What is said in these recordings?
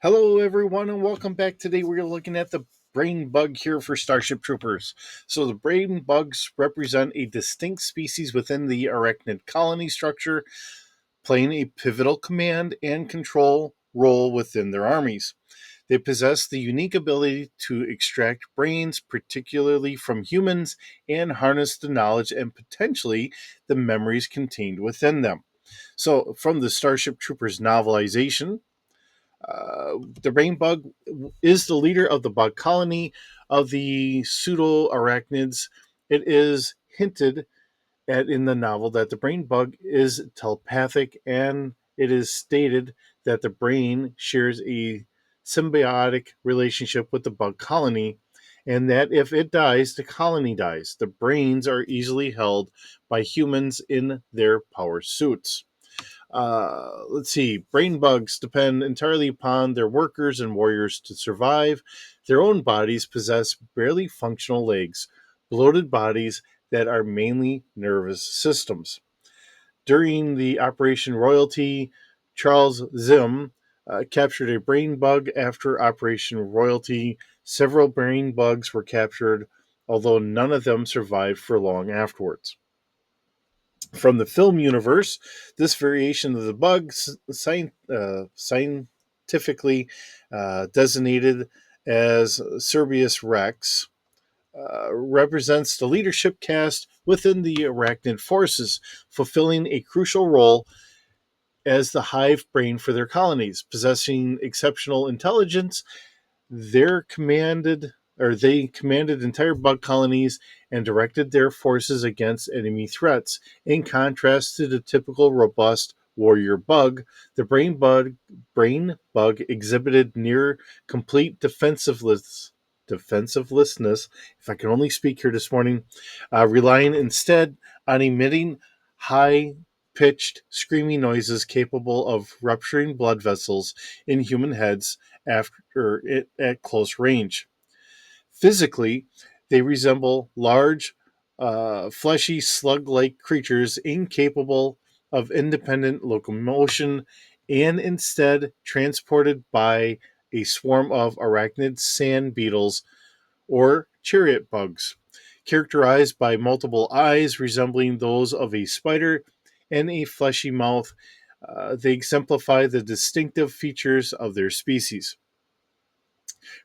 Hello, everyone, and welcome back. Today, we're looking at the brain bug here for Starship Troopers. So, the brain bugs represent a distinct species within the arachnid colony structure, playing a pivotal command and control role within their armies. They possess the unique ability to extract brains, particularly from humans, and harness the knowledge and potentially the memories contained within them. So, from the Starship Troopers novelization, the brain bug is the leader of the bug colony of the pseudo arachnids. It is hinted at in the novel that the brain bug is telepathic, and it is stated that the brain shares a symbiotic relationship with the bug colony, and that if it dies, the colony dies. The brains are easily held by humans in their power suits. Let's see. Brain bugs depend entirely upon their workers and warriors to survive. Their own bodies possess barely functional legs, bloated bodies that are mainly nervous systems. During the Operation Royalty, Charles Zim captured a brain bug. After Operation Royalty, several brain bugs were captured, although none of them survived for long afterwards. From the film universe, this variation of the bug, scientifically designated as Cerberus Rex, represents the leadership caste within the arachnid forces, fulfilling a crucial role as the hive brain for their colonies. Possessing exceptional intelligence, their commanded they commanded entire bug colonies and directed their forces against enemy threats. In contrast to the typical robust warrior bug, the brain bug exhibited near complete defensivelessness, if I can only speak here this morning, relying instead on emitting high pitched screaming noises capable of rupturing blood vessels in human heads after it at close range. Physically, they resemble large, fleshy slug-like creatures incapable of independent locomotion and instead transported by a swarm of arachnid sand beetles or chariot bugs, characterized by multiple eyes resembling those of a spider and a fleshy mouth. They exemplify the distinctive features of their species.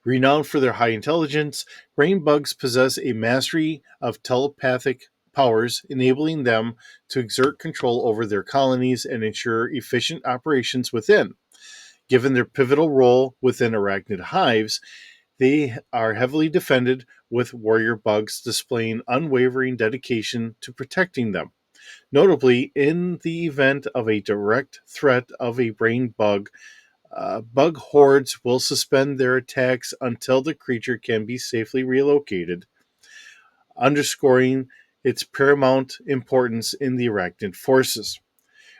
Renowned for their high intelligence, brain bugs possess a mastery of telepathic powers, enabling them to exert control over their colonies and ensure efficient operations within. Given their pivotal role within arachnid hives, they are heavily defended, with warrior bugs displaying unwavering dedication to protecting them. Notably, in the event of a direct threat of a brain bug, bug hordes will suspend their attacks until the creature can be safely relocated, underscoring its paramount importance in the arachnid forces.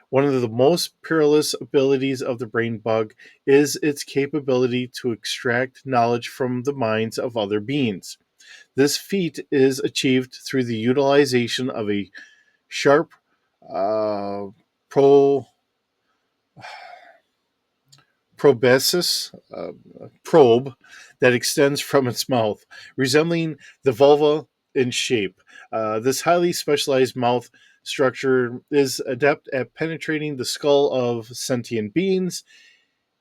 One of the most perilous abilities of the brain bug is its capability to extract knowledge from the minds of other beings. This feat is achieved through the utilization of a sharp uh, pro proboscis probe that extends from its mouth, resembling the vulva in shape. This highly specialized mouth structure is adept at penetrating the skull of sentient beings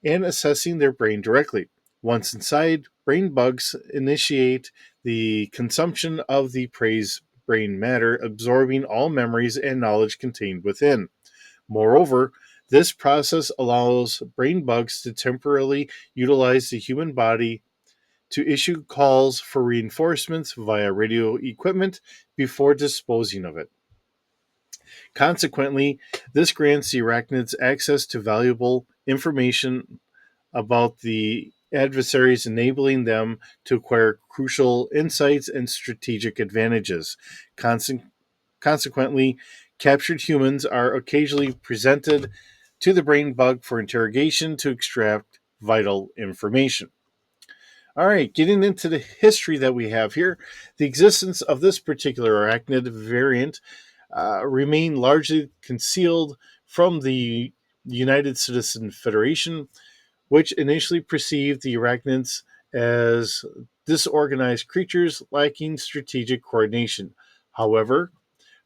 and assessing their brain directly. Once inside, brain bugs initiate the consumption of the prey's brain matter, absorbing all memories and knowledge contained within. Moreover, this process allows brain bugs to temporarily utilize the human body to issue calls for reinforcements via radio equipment before disposing of it. Consequently, this grants the arachnids access to valuable information about the adversaries, enabling them to acquire crucial insights and strategic advantages. Conse- Consequently, captured humans are occasionally presented to the brain bug for interrogation to extract vital information. All right, getting into the history that we have here, the existence of this particular arachnid variant remained largely concealed from the United Citizen Federation, which initially perceived the arachnids as disorganized creatures lacking strategic coordination. However,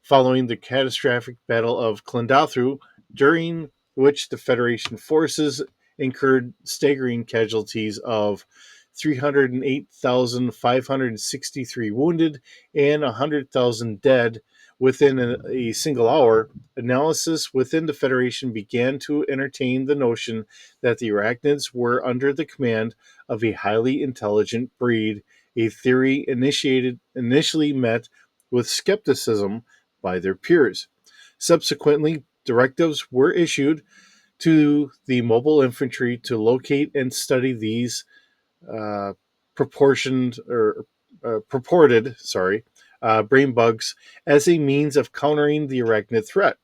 following the catastrophic Battle of Clondathru, during which the Federation forces incurred staggering casualties of 308,563 wounded and 100,000 dead within a single hour, analysis within the Federation began to entertain the notion that the arachnids were under the command of a highly intelligent breed, a theory initially met with skepticism by their peers. Subsequently, directives were issued to the mobile infantry to locate and study these uh, proportioned or purported, brain bugs as a means of countering the arachnid threat.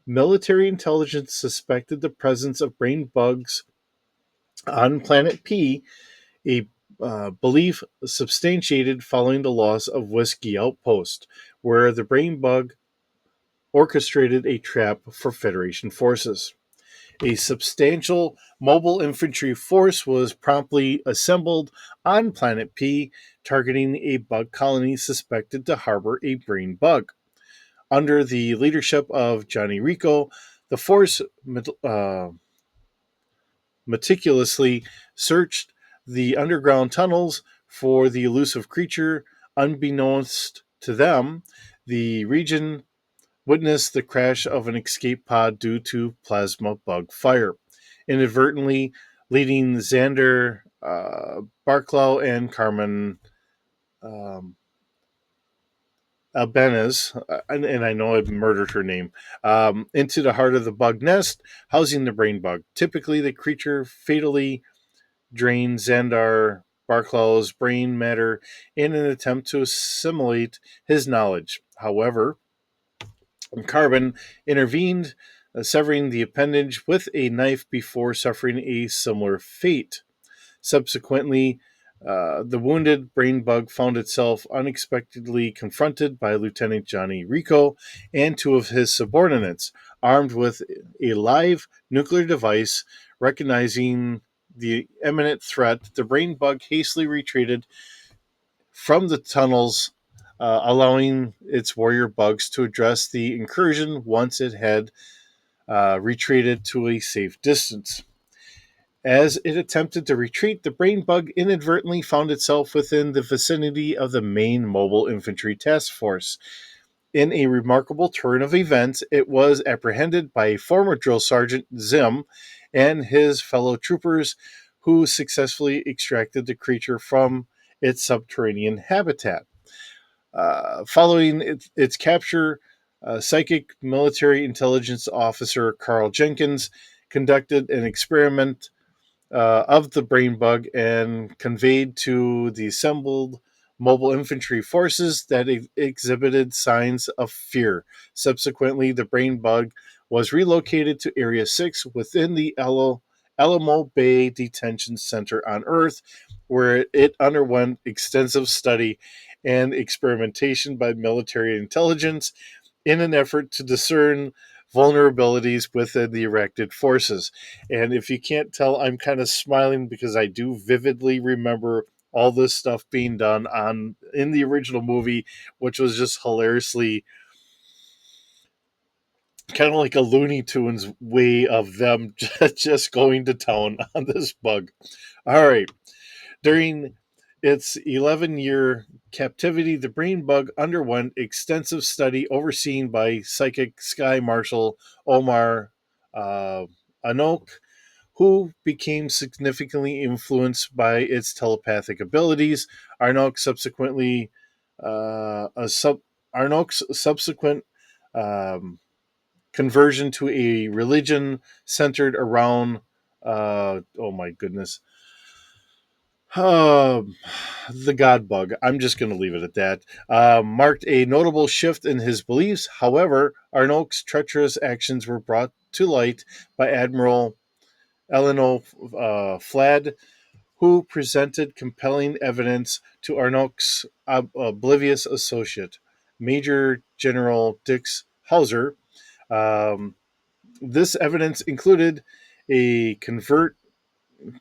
Military intelligence suspected the presence of brain bugs on Planet P, a belief substantiated following the loss of Whiskey Outpost, where the brain bug orchestrated a trap for Federation forces. A substantial mobile infantry force was promptly assembled on Planet P, targeting a bug colony suspected to harbor a brain bug. Under the leadership of Johnny Rico, the force meticulously searched the underground tunnels for the elusive creature. Unbeknownst to them, the region witnessed the crash of an escape pod due to plasma bug fire, inadvertently leading Xander Barclow and Carmen um, Albanez, and I know I've murdered her name, into the heart of the bug nest, housing the brain bug. Typically, the creature fatally drains Xandar Barclaw's brain matter in an attempt to assimilate his knowledge. However, Carbon intervened, severing the appendage with a knife before suffering a similar fate. Subsequently, the wounded brain bug found itself unexpectedly confronted by Lieutenant Johnny Rico and two of his subordinates, armed with a live nuclear device. Recognizing the imminent threat, the brain bug hastily retreated from the tunnels, allowing its warrior bugs to address the incursion once it had retreated to a safe distance. As it attempted to retreat, the brain bug inadvertently found itself within the vicinity of the main mobile infantry task force. In a remarkable turn of events, it was apprehended by a former drill sergeant, Zim, and his fellow troopers, who successfully extracted the creature from its subterranean habitat. Following its capture, psychic military intelligence officer Carl Jenkins conducted an experiment of the brain bug and conveyed to the assembled mobile infantry forces that exhibited signs of fear. Subsequently, the brain bug was relocated to Area 6 within the Alamo Bay Detention Center on Earth, where it underwent extensive study and experimentation by military intelligence in an effort to discern vulnerabilities within the erected forces. And if you can't tell, I'm kind of smiling because I do vividly remember all this stuff being done on in the original movie, which was just hilariously kind of like a Looney Tunes way of them just going to town on this bug. All right. During its 11-year captivity, the brain bug underwent extensive study overseen by psychic Sky Marshal Omar uh, Anok, who became significantly influenced by its telepathic abilities. Arnok subsequently, a sub, Arnok's subsequent um, conversion to a religion centered around, oh my goodness, uh, the God Bug. I'm just going to leave it at that. Marked a notable shift in his beliefs. However, Arnok's treacherous actions were brought to light by Admiral Eleanor Flad, who presented compelling evidence to Arnok's oblivious associate, Major General Dix Hauser. Um, this evidence included a covert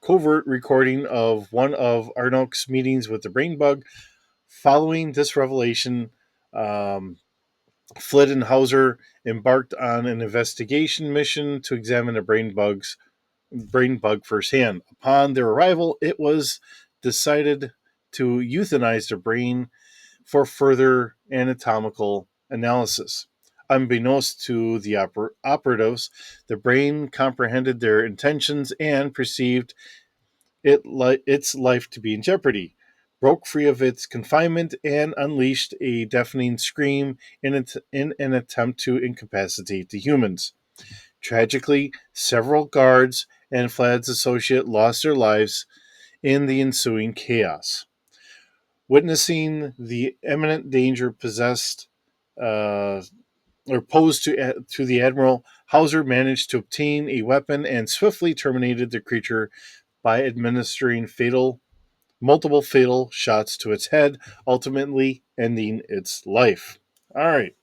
covert recording of one of Arnok's meetings with the brain bug. Following this revelation, um, Flit and Hauser embarked on an investigation mission to examine the brain bug firsthand. Upon their arrival, it was decided to euthanize the brain for further anatomical analysis. Unbeknownst to the operatives, the brain comprehended their intentions and perceived its life to be in jeopardy, broke free of its confinement, and unleashed a deafening scream in an attempt to incapacitate the humans. Tragically, several guards and Flad's associate lost their lives in the ensuing chaos. Witnessing the imminent danger uh, posed to the admiral, Hauser managed to obtain a weapon and swiftly terminated the creature by administering multiple fatal shots to its head, ultimately ending its life. All right,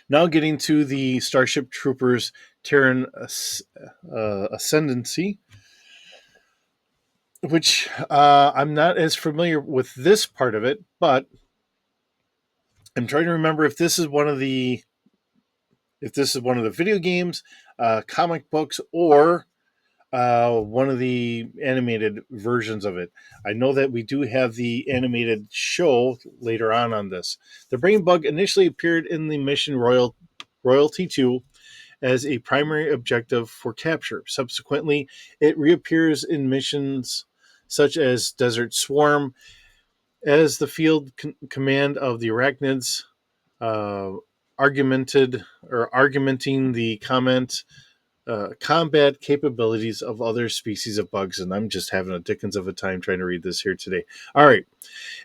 now getting to the Starship Troopers Terran Ascendancy, which I'm not as familiar with this part of it, but I'm trying to remember if this is one of the video games, comic books, or one of the animated versions of it. I know that we do have the animated show later on this. The brain bug initially appeared in the mission Royalty 2 as a primary objective for capture. Subsequently, it reappears in missions such as Desert Swarm as the field command of the arachnids uh, argumenting the combat capabilities of other species of bugs. And I'm just having a dickens of a time trying to read this here today. All right.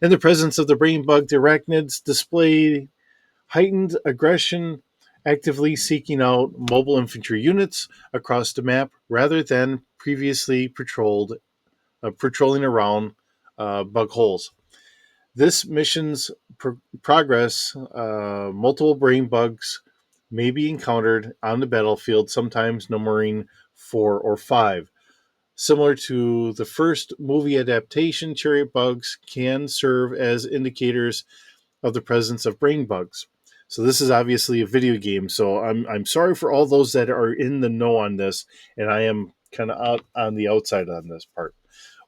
In the presence of the brain bug, the arachnids display heightened aggression, actively seeking out mobile infantry units across the map rather than previously patrolling around bug holes. This mission's progress, multiple brain bugs may be encountered on the battlefield, sometimes numbering 4 or 5. Similar to the first movie adaptation, chariot bugs can serve as indicators of the presence of brain bugs. So this is obviously a video game. So I'm sorry for all those that are in the know on this, and I am kind of out on the outside on this part.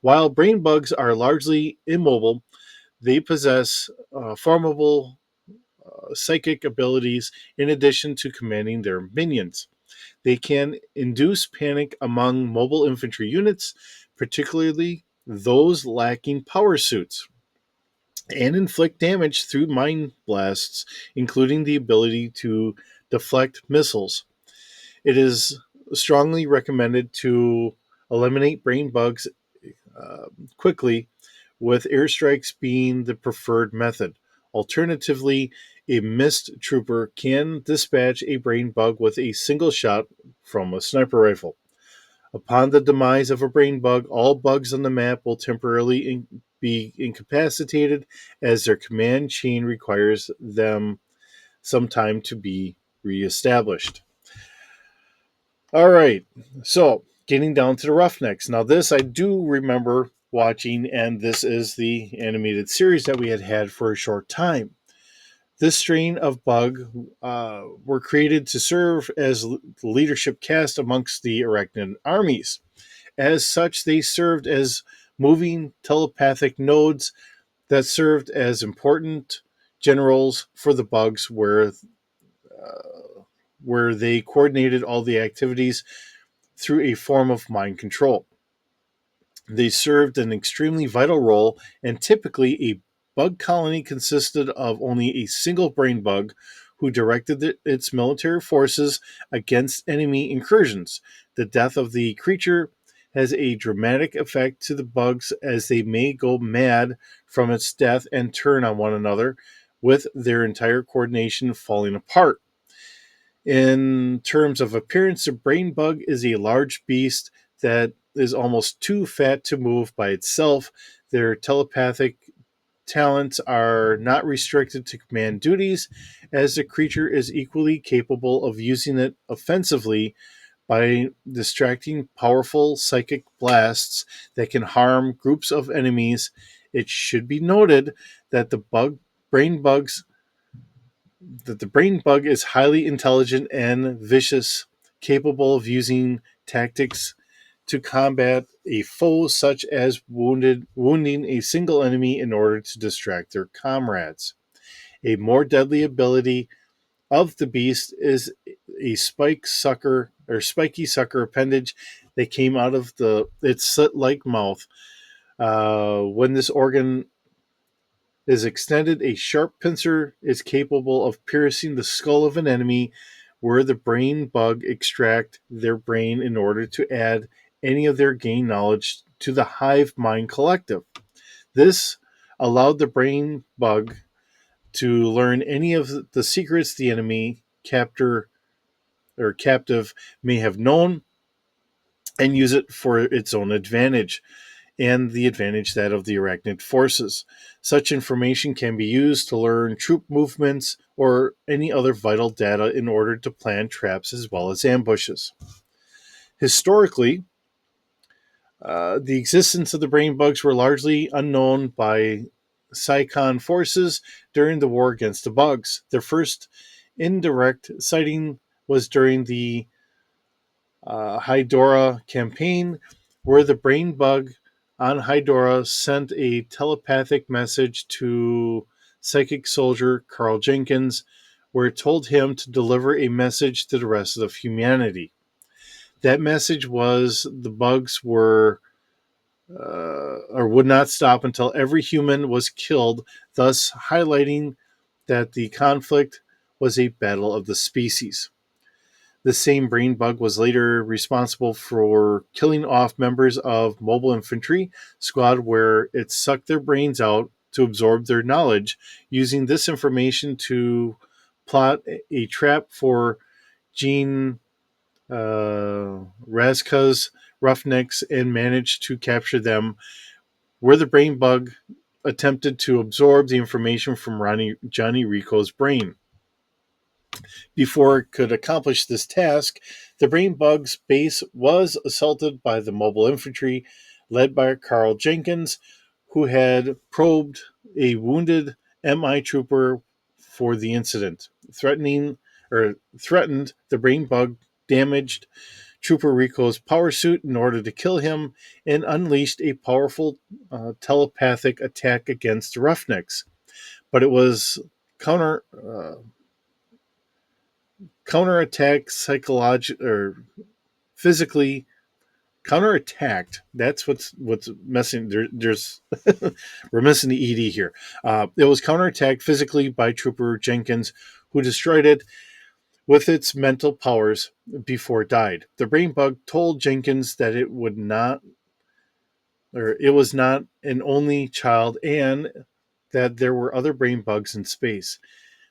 While brain bugs are largely immobile, they possess formidable psychic abilities in addition to commanding their minions. They can induce panic among mobile infantry units, particularly those lacking power suits, and inflict damage through mind blasts, including the ability to deflect missiles. It is strongly recommended to eliminate brain bugs uh, quickly, with airstrikes being the preferred method. Alternatively, a mist trooper can dispatch a brain bug with a single shot from a sniper rifle. Upon the demise of a brain bug, all bugs on the map will temporarily be incapacitated as their command chain requires them some time to be reestablished. All right, so getting down to the Roughnecks. Now, this I do remember watching, and this is the animated series that we had for a short time. This strain of bug were created to serve as the leadership caste amongst the Arachnid armies. As such, they served as moving telepathic nodes that served as important generals for the bugs, where they coordinated all the activities through a form of mind control. They served an extremely vital role, and typically a bug colony consisted of only a single brain bug who directed its military forces against enemy incursions. The death of the creature has a dramatic effect to the bugs as they may go mad from its death and turn on one another, with their entire coordination falling apart. In terms of appearance, the brain bug is a large beast that is almost too fat to move by itself. Their telepathic talents are not restricted to command duties, as the creature is equally capable of using it offensively by distracting powerful psychic blasts that can harm groups of enemies. It should be noted that brain bugs the brain bug is highly intelligent and vicious, capable of using tactics to combat a foe such as wounding a single enemy in order to distract their comrades. A more deadly ability of the beast is a spiky sucker appendage that came out of its slit-like mouth. When this organ is extended, a sharp pincer is capable of piercing the skull of an enemy where the brain bug extract their brain in order to add any of their gained knowledge to the hive mind collective. This allowed the brain bug to learn any of the secrets the enemy captor or captive may have known and use it for its own advantage and the advantage that of the arachnid forces. Such information can be used to learn troop movements or any other vital data in order to plan traps as well as ambushes. Historically, the existence of the brain bugs were largely unknown by Psychon forces during the war against the bugs. Their first indirect sighting was during the Hydora campaign, where the brain bug on Hydora sent a telepathic message to psychic soldier Carl Jenkins, where it told him to deliver a message to the rest of humanity. That message was the bugs were or would not stop until every human was killed, thus highlighting that the conflict was a battle of the species. The same brain bug was later responsible for killing off members of mobile infantry squad where it sucked their brains out to absorb their knowledge, using this information to plot a trap for Gene Razka's roughnecks and managed to capture them, where the brain bug attempted to absorb the information from Johnny Rico's brain. Before it could accomplish this task, the brain bug's base was assaulted by the mobile infantry led by Carl Jenkins, who had probed a wounded MI trooper for the incident. Threatened the brain bug damaged Trooper Rico's power suit in order to kill him and unleashed a powerful telepathic attack against the Roughnecks. But it was counter counterattacked psychologically or physically counterattacked. That's what's messing. There's we're missing the ed here. It was counterattacked physically by Trooper Jenkins, who destroyed it with its mental powers before it died. The brain bug told Jenkins that it was not an only child and that there were other brain bugs in space.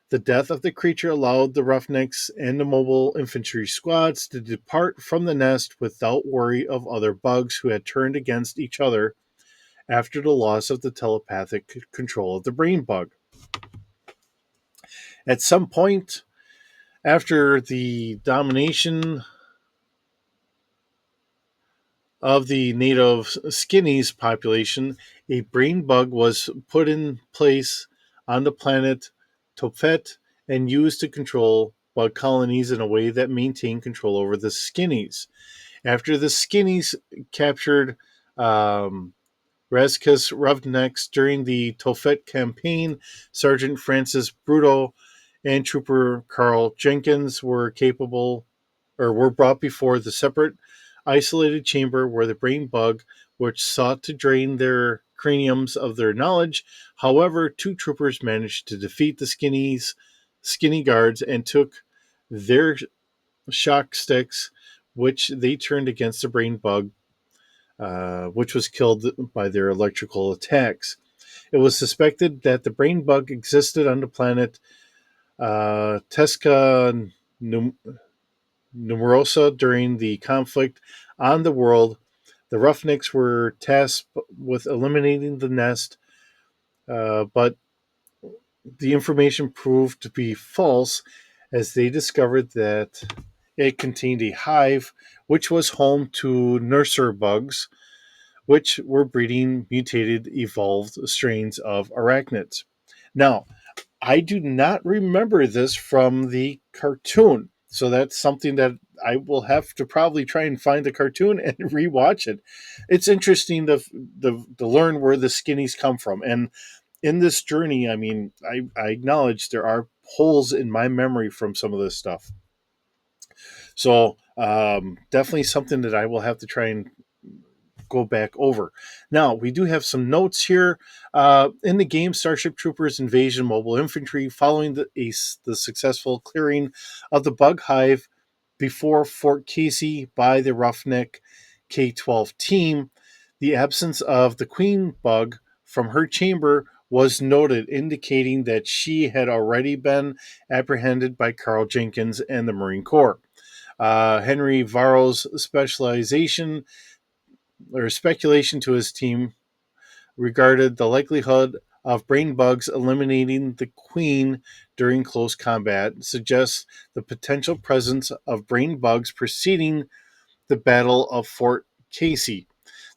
The death of the creature allowed the Roughnecks and the mobile infantry squads to depart from the nest without worry of other bugs who had turned against each other after the loss of the telepathic control of the brain bug. At some point after the domination of the native skinnies population, a brain bug was put in place on the planet Tophet and used to control bug colonies in a way that maintained control over the skinnies. After the skinnies captured Razka's Roughnecks during the Tophet campaign, Sergeant Francis Bruto and Trooper Carl Jenkins were brought before the separate isolated chamber where the brain bug, which sought to drain their craniums of their knowledge. However, two troopers managed to defeat the skinny guards and took their shock sticks, which they turned against the brain bug, which was killed by their electrical attacks. It was suspected that the brain bug existed on the planet Tesca Numerosa during the conflict on the world. The Roughnecks were tasked with eliminating the nest, but the information proved to be false as they discovered that It contained a hive, which was home to nurser bugs, which were breeding mutated, evolved strains of arachnids. Now, I do not remember this from the cartoon. So that's something that I will have to probably try and find the cartoon and rewatch it. It's interesting to learn where the skinnies come from. And in this journey, I mean, I acknowledge there are holes in my memory from some of this stuff. So definitely something that I will have to try and go back over. Now, we do have some notes here. In the game, Starship Troopers Invasion Mobile Infantry, following the successful clearing of the bug hive before Fort Casey by the Roughneck K-12 team, the absence of the queen bug from her chamber was noted, indicating that she had already been apprehended by Carl Jenkins and the Marine Corps. Henry Varro's specialization or speculation to his team regarded the likelihood of brain bugs eliminating the queen during close combat suggests the potential presence of brain bugs preceding the Battle of Fort Casey.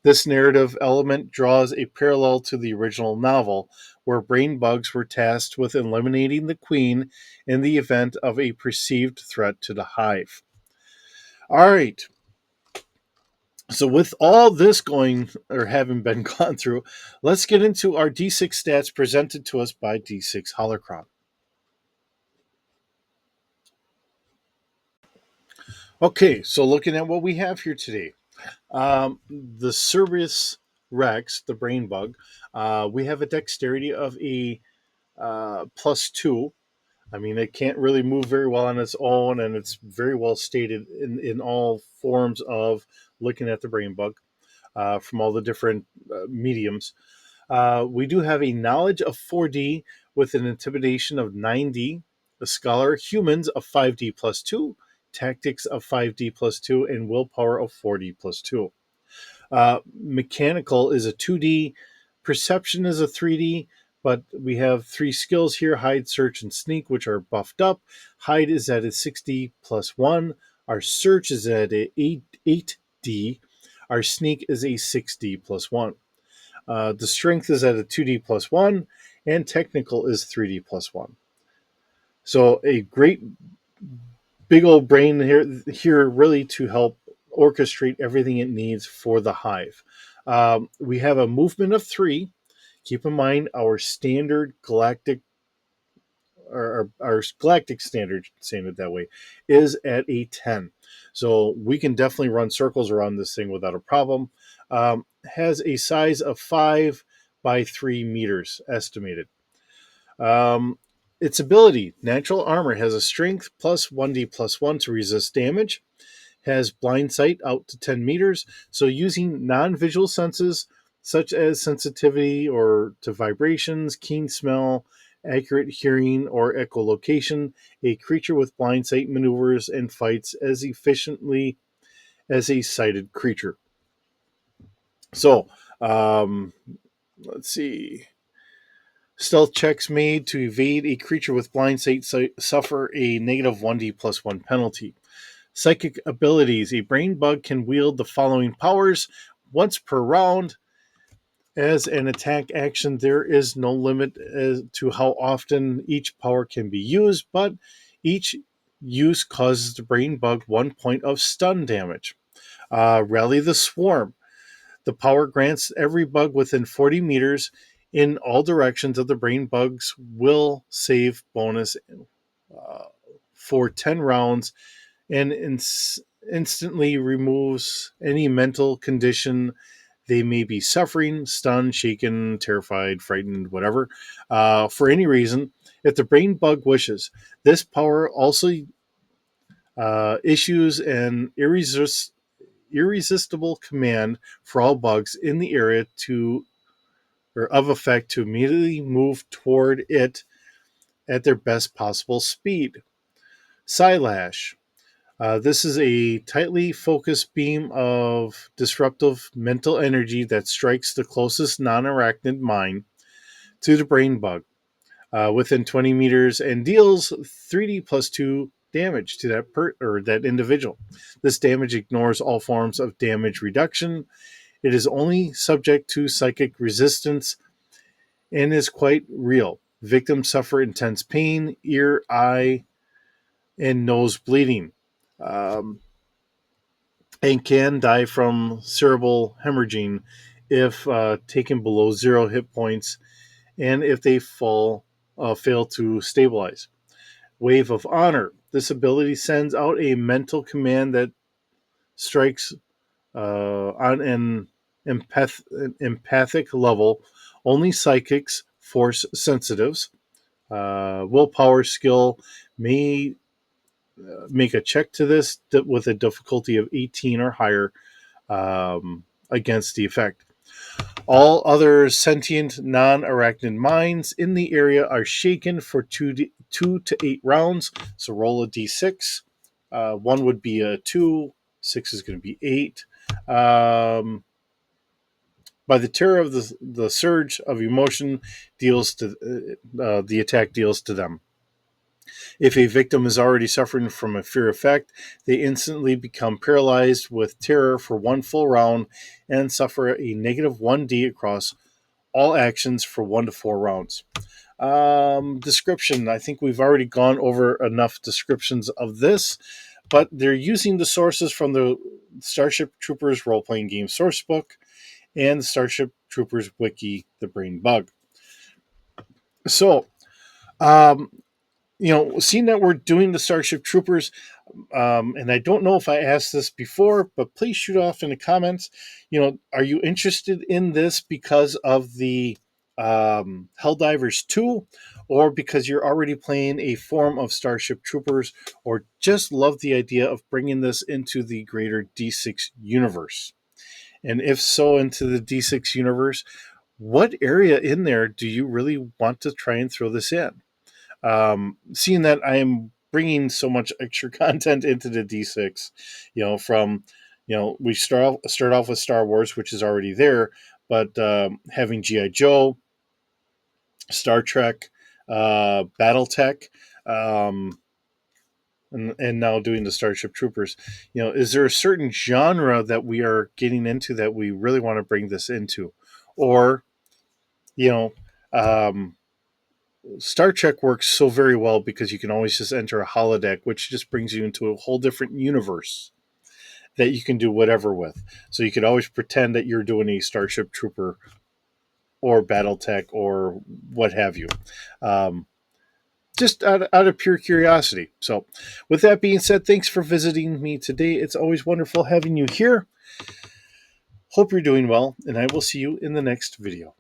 This narrative element draws a parallel to the original novel, where brain bugs were tasked with eliminating the queen in the event of a perceived threat to the hive. All right, so with all this going or having been gone through, let's get into our D6 stats presented to us by D6 Holocron. Okay, so looking at what we have here today, the Cerberus Rex, the brain bug, we have a dexterity of a +2. I mean, it can't really move very well on its own, and it's very well stated in all forms of looking at the brain bug from all the different mediums. We do have a knowledge of 4D with an intimidation of 9D, a scholar humans of 5D plus 2, tactics of 5D plus 2, and willpower of 4D plus 2. Mechanical is a 2D, perception is a 3D, but we have three skills here: hide, search, and sneak, which are buffed up. Hide is at a 6D plus 1. Our search is at a 8D. Our sneak is a 6D plus 1. The strength is at a 2D plus 1, and technical is 3D plus 1. So a great big old brain here really to help orchestrate everything it needs for the hive. We have a movement of 3. Keep in mind our standard galactic or our galactic standard, saying it that way, is at a 10. So we can definitely run circles around this thing without a problem. Has a size of 5 by 3 meters estimated. Um, its ability, natural armor, has a strength plus 1d plus 1 to resist damage. Has blind sight out to 10 meters. So using non-visual senses such as sensitivity or to vibrations, keen smell, accurate hearing, or echolocation, a creature with blind sight maneuvers and fights as efficiently as a sighted creature. So, let's see. Stealth checks made to evade a creature with blind sight suffer a negative 1d plus 1 penalty. Psychic abilities. A brain bug can wield the following powers once per round. As an attack action, there is no limit as to how often each power can be used, but each use causes the brain bug 1 point of stun damage. Rally the Swarm. The power grants every bug within 40 meters in all directions of the brain bug's will save bonus uh, for 10 rounds and instantly removes any mental condition they may be suffering, stunned, shaken, terrified, frightened, whatever, for any reason. If the brain bug wishes, this power also issues an irresistible command for all bugs in the area to or of effect to immediately move toward it at their best possible speed. Psylash. This is a tightly focused beam of disruptive mental energy that strikes the closest non arachnid mind to the brain bug within 20 meters and deals 3d plus 2 damage to that individual. This damage ignores all forms of damage reduction. It is only subject to psychic resistance and is quite real. Victims suffer intense pain, ear, eye, and nose bleeding, um, and can die from cerebral hemorrhaging if taken below 0 hit points and if they fail to stabilize. Wave of Honor. This ability sends out a mental command that strikes on an empathic level. Only psychics, force sensitives, willpower skill may make a check to this with a difficulty of 18 or higher against the effect. All other sentient non-arachnid minds in the area are shaken for 2 to 8 rounds. So roll a d6. 1 would be a 2. 6 is going to be 8. By the terror of the surge of emotion deals to the attack deals to them. If a victim is already suffering from a fear effect, they instantly become paralyzed with terror for 1 full round and suffer a negative 1d across all actions for 1 to 4 rounds. Description. I think we've already gone over enough descriptions of this, but they're using the sources from the Starship Troopers role-playing game sourcebook and the Starship Troopers wiki, The Brain Bug. So, seeing that we're doing the Starship Troopers, and I don't know if I asked this before, but please shoot off in the comments. Are you interested in this because of the Helldivers 2, or because you're already playing a form of Starship Troopers, or just love the idea of bringing this into the greater D6 universe? And if so, into the D6 universe, what area in there do you really want to try and throw this in? Seeing that I am bringing so much extra content into the D6, from, we start off with Star Wars, which is already there, but having G.I. Joe, Star Trek, Battletech, and now doing the Starship Troopers. Is there a certain genre that we are getting into that we really want to bring this into? Or, you know, um, Star Trek works so very well because you can always just enter a holodeck, which just brings you into a whole different universe that you can do whatever with. So you could always pretend that you're doing a Starship Trooper or Battletech or what have you. Just out of pure curiosity. So, with that being said, thanks for visiting me today. It's always wonderful having you here. Hope you're doing well, and I will see you in the next video.